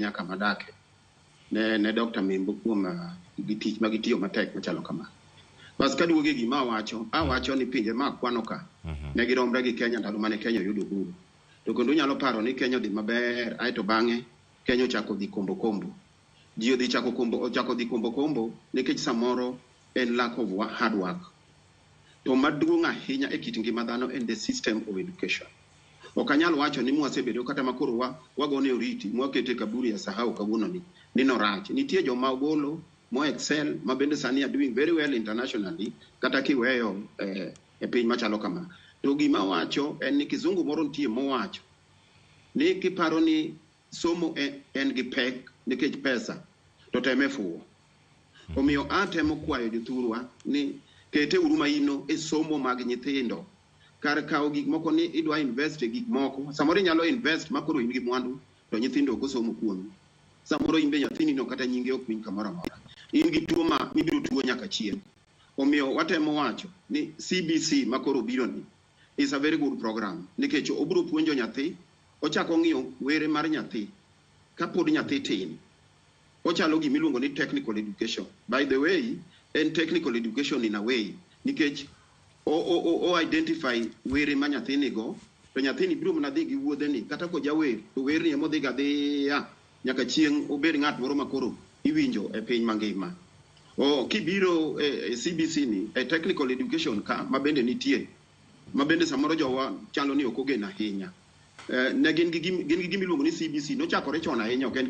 nyaka madake ne Dr. Mimbo kuom tich magitiyo matek machalo kama. Bas kaduoge gima awacho ni pinje ma kwano ka ne giromre gi Kenya ndalo mane Kenya yudo uhuru. To kendo nyalo paro ni Kenya dhi maber, aito bang'e Kenya ochako dhi kombo. Ji odhi ochako dhi kombo nikech samoro en lack of hard work. To maduong' ahinya e kit ngima dhano en the system of education. Okanyal wacho ni mwasebedo kata makoro wagone oriti mwakete kaburi ya sahau kawuono ni norach. Nitie joma ogolo mo excel mabende sani are doing very well internationally kata kiweyo e piny machalo kama. To gima wacho en ni kizungu moro nitie mowacho ni kiparo ni somo en gi pek nikech pesa to teme fuwo. Omiyo atemo kwayo jothurwa ni kete uru maino e somo mag nyithindo. Kar kawo gik moko ni idwa invest e gik moko, samoro inyalo invest makoro in gi mwandu to nyithindo ok osomo kuomi. Samoro imbe nyathini no kata nyinge ok piny kamoro amora. In gi tuo ma mibiro tuo nyaka chien. Omiyo watemo wacho ni CBC makoro biro ni is a very good program nikech obiro puonjo nyathi, ochako ng'iyo were mar nyathi kapod nyathi tin. Ochalo gimiluongo ni technical education. By the way, en technical education in a way nikech o identify were ma nyathini go, to nyathini biro mana dhi gi wuodhe ni kata ko jawer to wer ni emodhi gadhiya nyaka chieng' obed ng'at moro makoro iwinjo e piny mangima. Kibiro CBC ni technical education ka mabende nitie, mabende samoro jowa chalo ni ok ogeno ahinya. Ne gin gi gimiluongo ni CBC nochakore chon ahinya, ok en